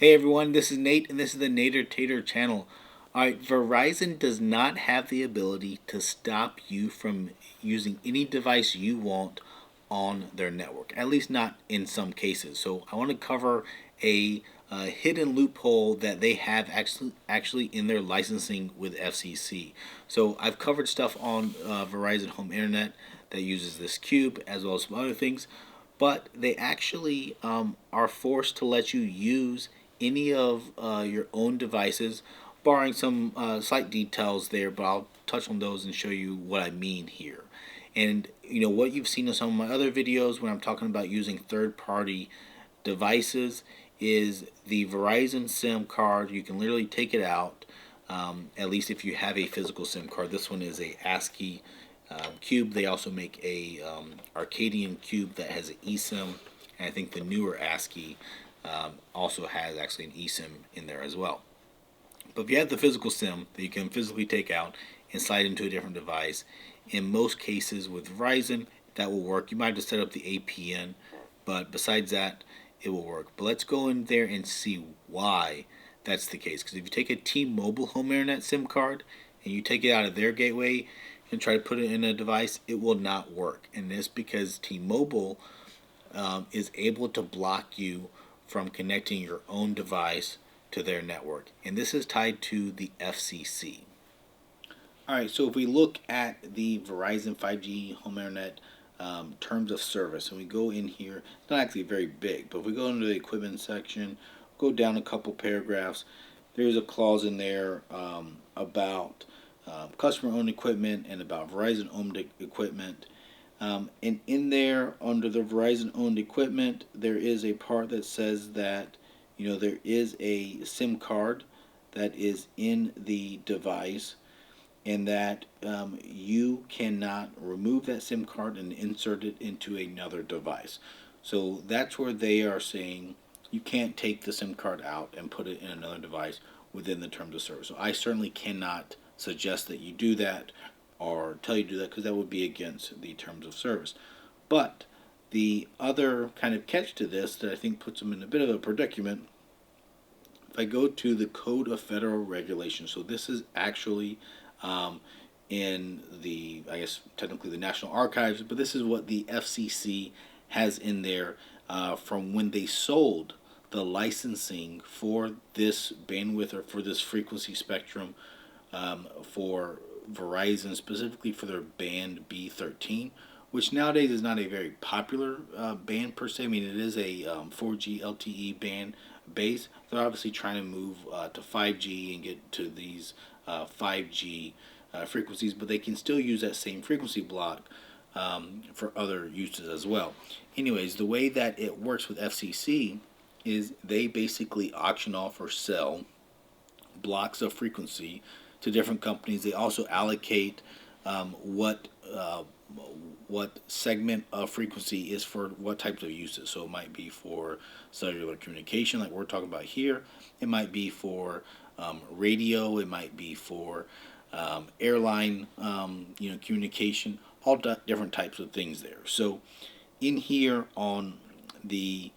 Hey everyone, this is Nate and this is the Nader Tater channel. Alright, Verizon does not have the ability to stop you from using any device you want on their network, at least not in some cases. So I want to cover a hidden loophole that they have actually in their licensing with FCC. So I've covered stuff on Verizon Home Internet that uses this cube as well as some other things, but they actually are forced to let you use any of your own devices, barring some slight details there, but I'll touch on those and show you what I mean here. And what you've seen in some of my other videos when I'm talking about using third-party devices is the Verizon SIM card. You can literally take it out, at least if you have a physical SIM card. This one is a ASCII cube. They also make a Arcadian cube that has an eSIM, and I think the newer ASCII also has actually an eSIM in there as well. But if you have the physical SIM that you can physically take out and slide into a different device, in most cases with Verizon, that will work. You might have to set up the APN, but besides that, it will work. But let's go in there and see why that's the case. Because if you take a T-Mobile home internet SIM card and you take it out of their gateway and try to put it in a device, it will not work. And this because T-Mobile is able to block you from connecting your own device to their network. And this is tied to the FCC. Alright, so if we look at the Verizon 5G home internet terms of service, and we go in here, it's not actually very big, but if we go into the equipment section, go down a couple paragraphs, there's a clause in there about customer-owned equipment and about Verizon-owned equipment. And in there, under the Verizon-owned equipment, there is a part that says that there is a SIM card that is in the device, and that you cannot remove that SIM card and insert it into another device. So that's where they are saying you can't take the SIM card out and put it in another device within the terms of service. So I certainly cannot suggest that you do that or tell you to do that, because that would be against the terms of service. But the other kind of catch to this that I think puts them in a bit of a predicament, if I go to the Code of Federal Regulations, so this is actually in the, I guess technically the National Archives, but this is what the FCC has in there from when they sold the licensing for this bandwidth or for this frequency spectrum for Verizon, specifically for their band B13, which nowadays is not a very popular band per se. I mean, it is a 4G LTE band base. They're obviously trying to move to 5G and get to these 5G frequencies, but they can still use that same frequency block for other uses as well. Anyways, the way that it works with FCC is they basically auction off or sell blocks of frequency to different companies. They also allocate what segment of frequency is for what types of uses. So it might be for cellular communication, like we're talking about here. It might be for radio. It might be for airline, communication. All different types of things there. So in here on the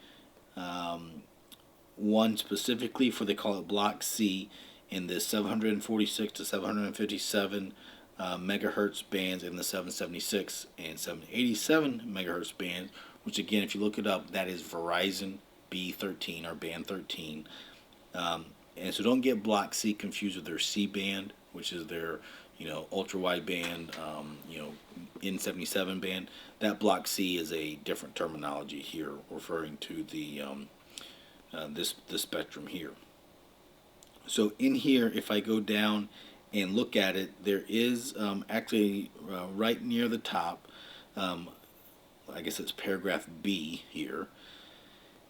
one specifically for, they call it Block C, in the 746 to 757 megahertz bands, in the 776 and 787 megahertz bands, which again, if you look it up, that is Verizon B13 or band 13. And so don't get Block C confused with their C band, which is their ultra wideband, N77 band. That Block C is a different terminology here, referring to the this spectrum here. So in here, if I go down and look at it, there is actually right near the top, I guess it's paragraph B here,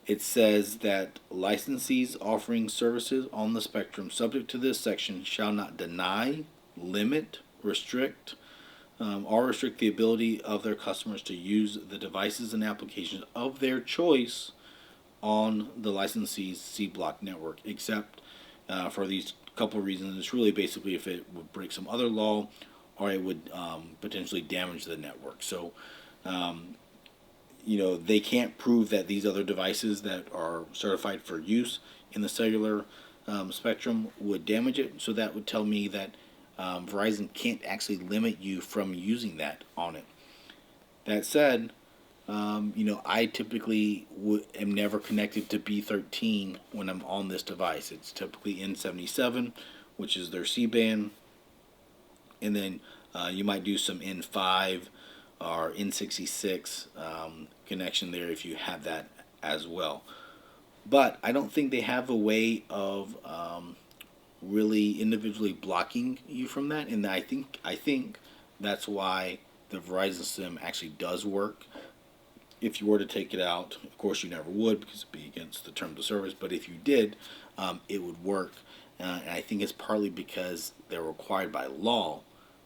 it says that licensees offering services on the spectrum subject to this section shall not deny, limit, restrict, or restrict the ability of their customers to use the devices and applications of their choice on the licensee's C block network, except for these couple of reasons. It's really basically if it would break some other law or it would potentially damage the network. So they can't prove that these other devices that are certified for use in the cellular spectrum would damage it. So that would tell me that Verizon can't actually limit you from using that on it. That said, I typically am never connected to B13 when I'm on this device. It's typically N77, which is their C-band, and then you might do some N5 or N66 connection there if you have that as well. But I don't think they have a way of really individually blocking you from that, and I think that's why the Verizon SIM actually does work. If you were to take it out, of course you never would because it'd be against the terms of service, but if you did, it would work. And I think it's partly because they're required by law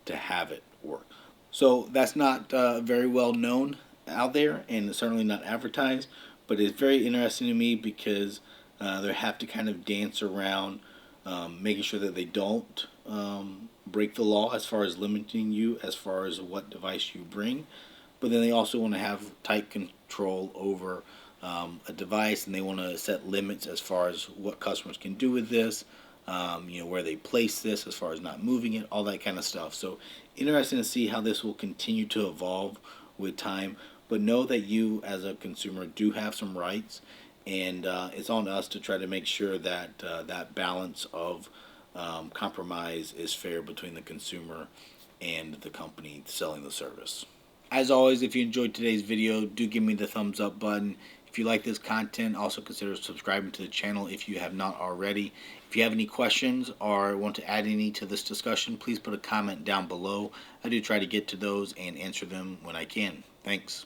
to have it work. So that's not very well known out there, and it's certainly not advertised, but it's very interesting to me because they have to kind of dance around making sure that they don't break the law as far as limiting you as far as what device you bring. But then they also want to have tight control over a device, and they want to set limits as far as what customers can do with this, where they place this as far as not moving it, all that kind of stuff. So interesting to see how this will continue to evolve with time. But know that you as a consumer do have some rights, and it's on us to try to make sure that that balance of compromise is fair between the consumer and the company selling the service. As always, if you enjoyed today's video, do give me the thumbs up button. If you like this content, also consider subscribing to the channel if you have not already. If you have any questions or want to add any to this discussion, please put a comment down below. I do try to get to those and answer them when I can. Thanks.